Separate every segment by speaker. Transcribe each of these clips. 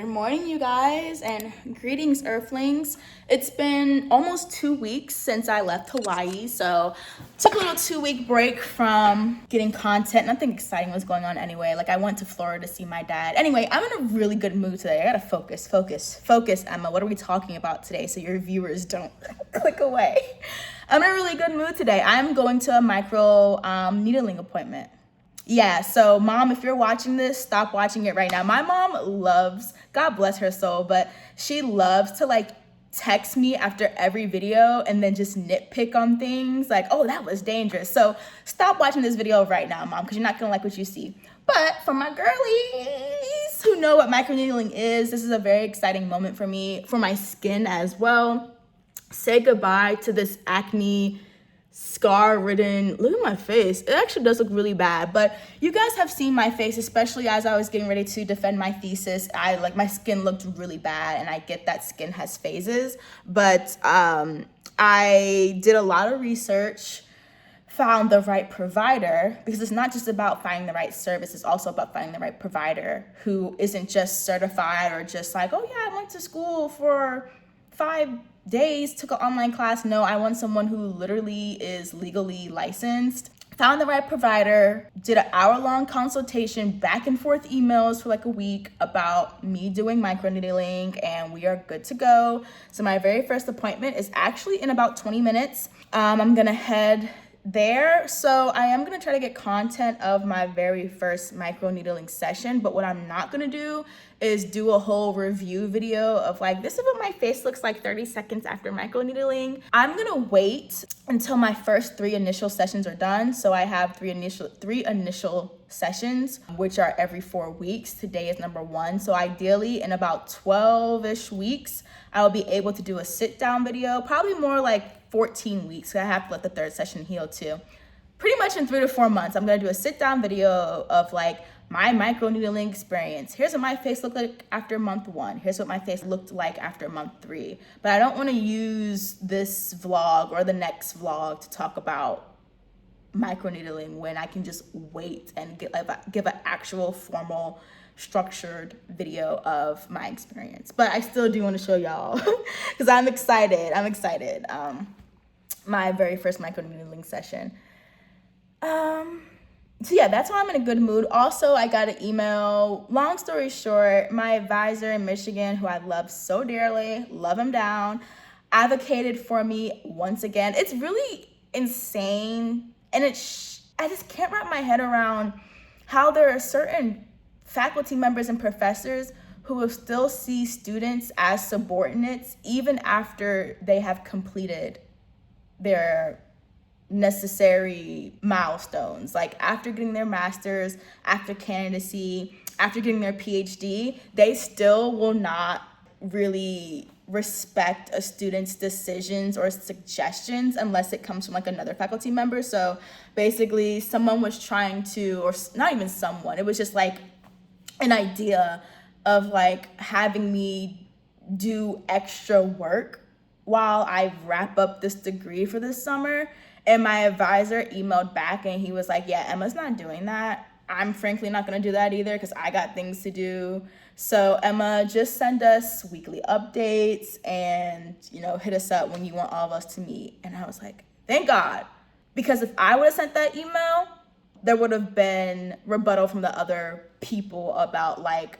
Speaker 1: Good morning, you guys, and greetings, Earthlings. It's been almost 2 weeks since I left Hawaii, so took a little 2-week break from getting content. Nothing exciting was going on anyway. Like, I went to Florida to see my dad. Anyway, I'm in a really good mood today. I gotta focus, Emma. What are we talking about today so your viewers don't click away? I'm in a really good mood today. I'm going to a microneedling appointment. Yeah, so Mom, if you're watching this, stop watching it right now. My mom loves, God bless her soul, but she loves to text me after every video and then just nitpick on things like, oh, that was dangerous. So stop watching this video right now, Mom, because you're not gonna like what you see. But for my girlies who know what microneedling is, this is a very exciting moment for me, for my skin as well. Say goodbye to this acne, scar-ridden, look at my face. It actually does look really bad, but you guys have seen my face, especially as I was getting ready to defend my thesis. My skin looked really bad, and I get that skin has phases, but I did a lot of research, found the right provider, because it's not just about finding the right service, it's also about finding the right provider who isn't just certified or just like, oh yeah, I went to school for 5 days, took an online class. No, I want someone who literally is legally licensed. Found the right provider, did an hour-long consultation, back and forth emails for like a week about me doing microneedling, and we are good to go. So my very first appointment is actually in about 20 minutes. I'm gonna head there. So I am gonna try to get content of my very first microneedling session, but what I'm not gonna do is do a whole review video of like, this is what my face looks like 30 seconds after microneedling. I'm gonna wait until my first 3 initial sessions are done. So I have three initial sessions, which are every 4 weeks. Today is number 1. So ideally in about 12-ish weeks, I will be able to do a sit down video, probably more like 14 weeks. I have to let the 3rd session heal too. Pretty much in 3 to 4 months, I'm gonna do a sit down video of like my microneedling experience. Here's what my face looked like after month 1. Here's what my face looked like after month 3. But I don't wanna use this vlog or the next vlog to talk about microneedling when I can just wait and give an actual formal structured video of my experience. But I still do want to show y'all because I'm excited. My very first microneedling session. So yeah, that's why I'm in a good mood. Also, I got an email. Long story short, my advisor in Michigan, who I love so dearly, love him down, advocated for me once again. It's really insane, and I just can't wrap my head around how there are certain faculty members and professors who will still see students as subordinates even after they have completed their necessary milestones. Like after getting their master's, after candidacy, after getting their PhD, they still will not really respect a student's decisions or suggestions unless it comes from like another faculty member. So basically someone was trying to, or not even someone, it was just like an idea of like having me do extra work while I wrap up this degree for this summer. And my advisor emailed back and he was like, yeah, Emma's not doing that. I'm frankly not gonna do that either because I got things to do. So Emma, just send us weekly updates and, hit us up when you want all of us to meet. And I was like, thank God. Because if I would have sent that email, there would have been rebuttal from the other people about like,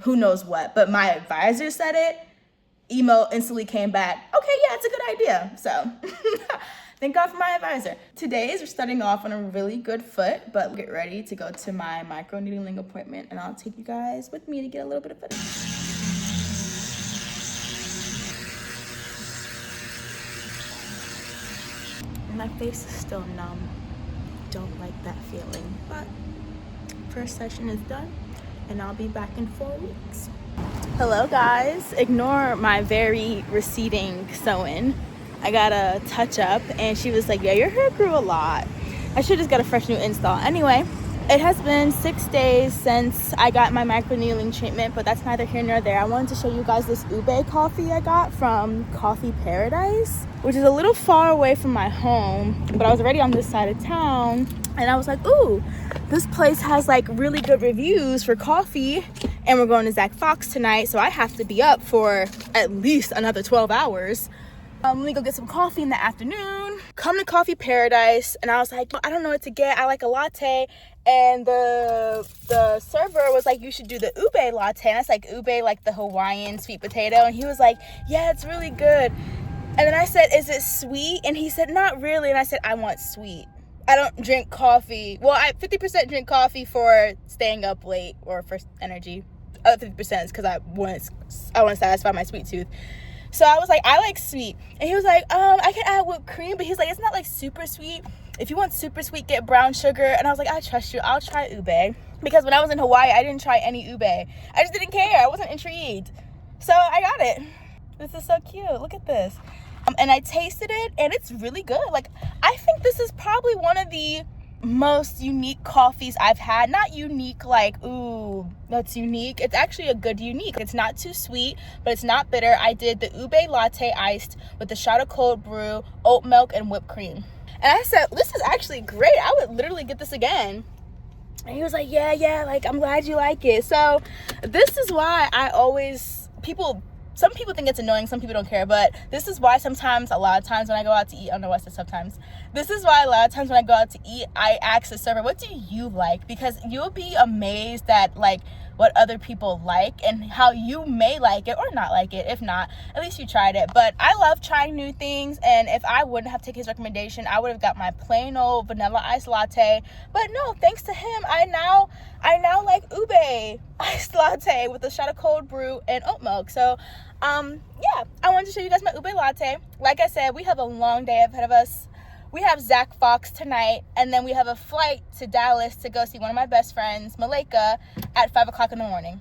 Speaker 1: who knows what. But my advisor said it, email instantly came back, okay, yeah, it's a good idea. So thank God for my advisor. Today we're starting off on a really good foot, but get ready to go to my microneedling appointment and I'll take you guys with me to get a little bit of footage. My face is still numb. Don't like that feeling, but first session is done and I'll be back in 4 weeks. Hello guys, ignore my very receding sewing. I got a touch up and she was like, yeah, your hair grew a lot. I should just got a fresh new install. Anyway, it has been 6 days since I got my microneedling treatment, but that's neither here nor there. I wanted to show you guys this Ube Coffee I got from Coffee Paradise, which is a little far away from my home, but I was already on this side of town and I was like, ooh, this place has like really good reviews for coffee and we're going to Zach Fox tonight, so I have to be up for at least another 12 hours. Let me go get some coffee in the afternoon. Come to Coffee Paradise, and I was like, I don't know what to get. I like a latte, and the server was like, you should do the ube latte. And I was like, ube, like the Hawaiian sweet potato, and he was like, yeah, it's really good. And then I said, is it sweet? And he said, not really. And I said, I want sweet. I don't drink coffee. Well, I 50% drink coffee for staying up late or for energy. Other 50% is because I want to satisfy my sweet tooth. So I was like, I like sweet. And he was like, I can add whipped cream. But he's like, it's not like super sweet. If you want super sweet, get brown sugar. And I was like, I trust you. I'll try ube. Because when I was in Hawaii, I didn't try any ube. I just didn't care. I wasn't intrigued. So I got it. This is so cute. Look at this. And I tasted it, and it's really good. Like, I think this is probably one of the most unique coffees I've had. Not unique like, ooh, that's unique. It's actually a good unique. It's not too sweet, but it's not bitter. I did the ube latte iced with a shot of cold brew, oat milk, and whipped cream. And I said, this is actually great. I would literally get this again. And he was like, yeah, like, I'm glad you like it. So this is why I always, some people think it's annoying, some people don't care, but this is why a lot of times when I go out to eat, I don't know why I said sometimes, this is why a lot of times when I go out to eat, I ask the server, what do you like? Because you'll be amazed at like what other people like and how you may like it or not like it. If not, at least you tried it. But I love trying new things, and if I wouldn't have taken his recommendation, I would have got my plain old vanilla iced latte. But no, thanks to him, I now like ube iced latte with a shot of cold brew and oat milk. So yeah, I wanted to show you guys my ube latte. Like I said, we have a long day ahead of us. We have Zach Fox tonight, and then we have a flight to Dallas to go see one of my best friends, Malika, at 5 o'clock in the morning.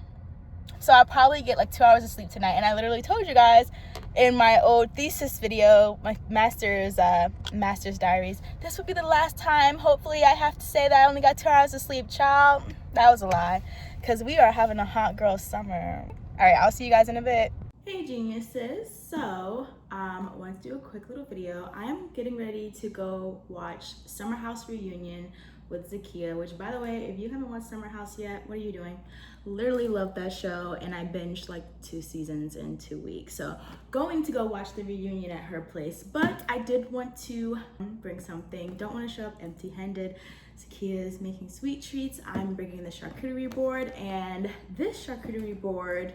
Speaker 1: So I'll probably get like 2 hours of sleep tonight. And I literally told you guys in my old thesis video, my master's diaries, this would be the last time, hopefully, I have to say that I only got 2 hours of sleep. Child, that was a lie, because we are having a hot girl summer. All right, I'll see you guys in a bit. Hey geniuses, so I wanted to do a quick little video. I am getting ready to go watch Summer House Reunion with Zakia, which, by the way, if you haven't watched Summer House yet, what are you doing? Literally love that show, and I binged like 2 seasons in 2 weeks. So going to go watch the reunion at her place, but I did want to bring something. Don't want to show up empty-handed. Zakia is making sweet treats. I'm bringing the charcuterie board, and this charcuterie board,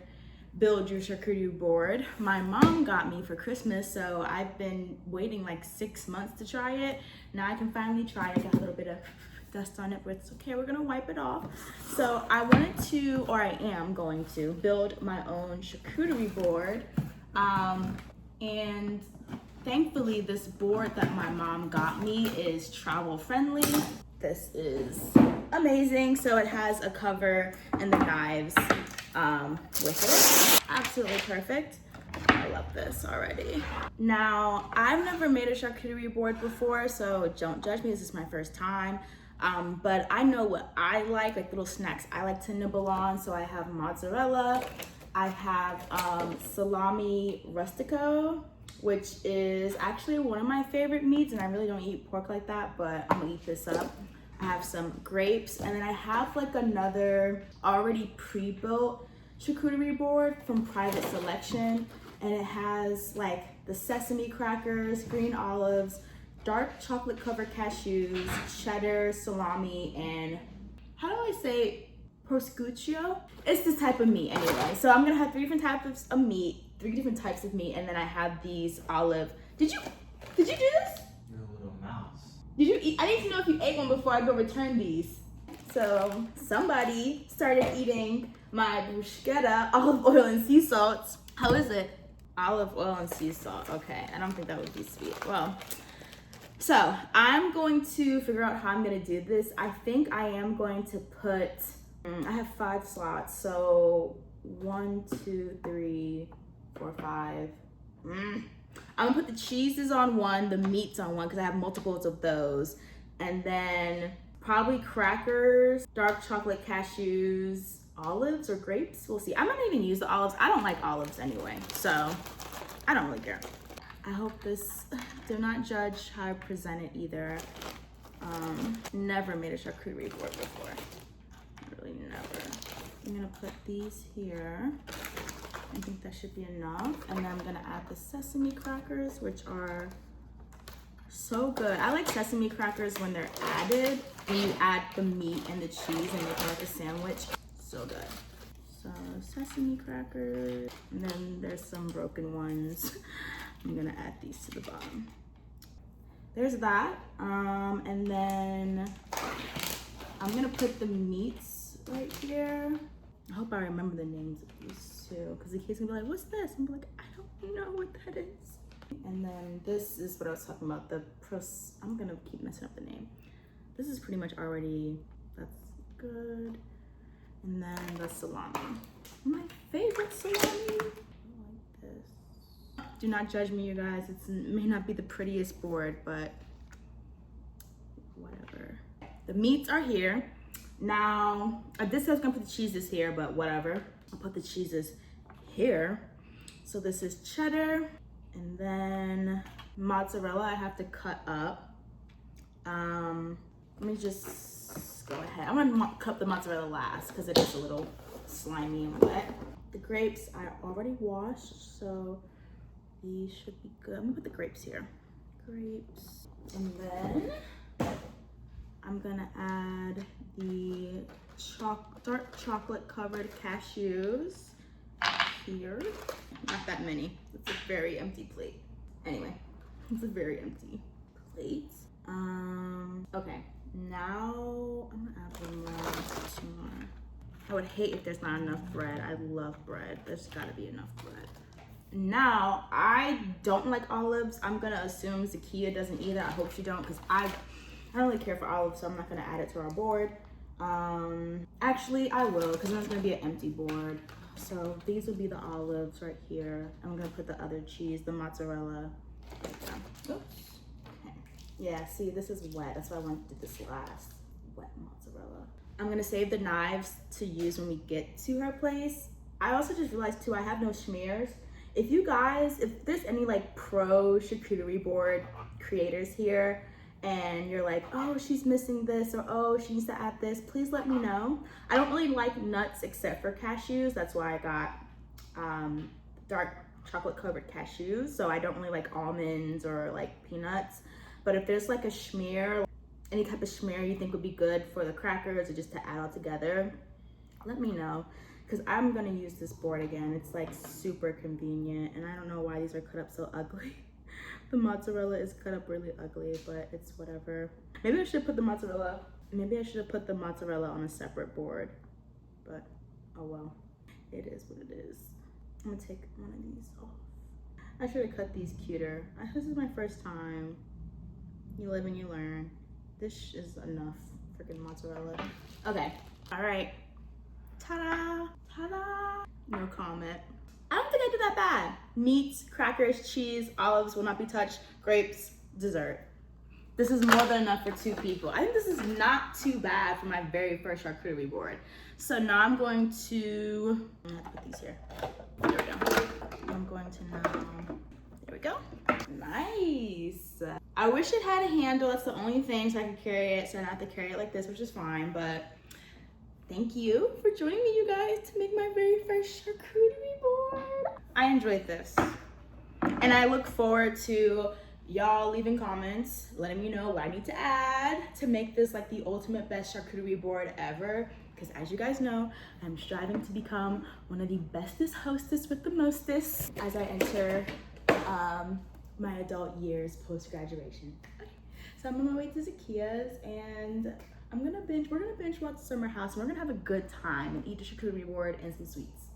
Speaker 1: build your charcuterie board, my mom got me for Christmas, so I've been waiting like 6 months to try it. Now I can finally try it. I got a little bit of dust on it, but it's okay, we're gonna wipe it off. So I wanted to, or I am going to, build my own charcuterie board. And thankfully this board that my mom got me is travel friendly. This is amazing. So it has a cover and the knives with it. Absolutely perfect. I love this already. Now, I've never made a charcuterie board before, so don't judge me. This is my first time. But I know what I like little snacks I like to nibble on. So I have mozzarella. I have salami rustico, which is actually one of my favorite meats, and I really don't eat pork like that, but I'm gonna eat this up. I have some grapes, and then I have like another already pre-built charcuterie board from Private Selection, and it has like the sesame crackers, green olives, dark chocolate covered cashews, cheddar, salami, and how do I say prosciutto? It's this type of meat anyway. So I'm gonna have 3 different types of meat, and then I have these olive. Did you do this?
Speaker 2: You're a little mouse.
Speaker 1: Did you eat? I need to know if you ate one before I go return these. So somebody started eating my bruschetta, olive oil and sea salt. How is it? Olive oil and sea salt. Okay, I don't think that would be sweet. Well, so I'm going to figure out how I'm gonna do this. I think I am going to put, I have 5 slots. So 1, 2, 3, 4, 5. I'm gonna put the cheeses on one, the meats on one, because I have multiples of those. And then probably crackers, dark chocolate cashews, olives or grapes. We'll see. I might not even use the olives. I don't like olives anyway, so I don't really care. I hope this, do not judge how I present it either. Never made a charcuterie board before. Really never. I'm gonna put these here. I think that should be enough. And then I'm gonna add the sesame crackers, which are so good. I like sesame crackers when they're added, when you add the meat and the cheese and make it like a sandwich. So good. So sesame crackers, and then there's some broken ones. I'm gonna add these to the bottom. There's that. And then I'm gonna put the meats right here. I hope I remember the names of these too, because the kids gonna be like, what's this? I'm like, I don't know what that is. And then this is what I was talking about, I'm gonna keep messing up the name. This is pretty much already, that's good. And then the salami. My favorite salami. I like this. Do not judge me, you guys. It may not be the prettiest board, but whatever. The meats are here. Now, this says gonna put the cheeses here, but whatever. I'll put the cheeses here. So this is cheddar, and then mozzarella I have to cut up. Let me just go ahead. I'm gonna cut the mozzarella last because it is a little slimy and wet. The grapes I already washed, so these should be good. I'm gonna put the grapes here. Grapes, and then I'm gonna add the dark chocolate covered cashews here. Not that many. It's a very empty plate. Anyway, it's a very empty plate. Okay, now I'm gonna add one more, two more. I would hate if there's not enough bread. I love bread. There's gotta be enough bread. Now, I don't like olives. I'm gonna assume Zakia doesn't either. I hope she don't, because I don't really care for olives, so I'm not gonna add it to our board. Actually, I will, because then it's gonna be an empty board. So these will be the olives right here. I'm gonna put the other cheese, the mozzarella. Oops. Okay. Yeah, see, this is wet. That's why I wanted to do this last. Wet mozzarella. I'm gonna save the knives to use when we get to her place. I also just realized too, I have no schmears. If there's any like pro charcuterie board creators here, and you're like, oh, she's missing this, or oh, she needs to add this, please let me know. I don't really like nuts except for cashews. That's why I got dark chocolate covered cashews. So I don't really like almonds or like peanuts. But if there's like a schmear, any type of schmear you think would be good for the crackers or just to add all together, let me know. Because I'm gonna use this board again. It's like super convenient, and I don't know why these are cut up so ugly. The mozzarella is cut up really ugly, but it's whatever. Maybe I should put the mozzarella on a separate board, but oh well, it is what it is. I'm gonna take one of these off. I should have cut these cuter. This is my first time. You live and you learn. This is enough freaking mozzarella. Okay, all right. Ta-da, ta-da. No comment. I don't think I did that bad. Meats, crackers, cheese, olives will not be touched, grapes, dessert. This is more than enough for 2 people. I think this is not too bad for my very first charcuterie board. So now I'm going to put these here. There we go. I'm going to now, there we go. Nice. I wish it had a handle. That's the only thing, so I can carry it. So I don't have to carry it like this, which is fine, but thank you for joining me, you guys, to make my very first charcuterie board. I enjoyed this. And I look forward to y'all leaving comments, letting me know what I need to add to make this like the ultimate best charcuterie board ever. Because as you guys know, I'm striving to become one of the bestest hostess with the mostest as I enter my adult years post-graduation. Okay. So I'm on my way to Zakia's, and we're gonna binge watch Summer House, and we're gonna have a good time and eat the charcuterie board and some sweets.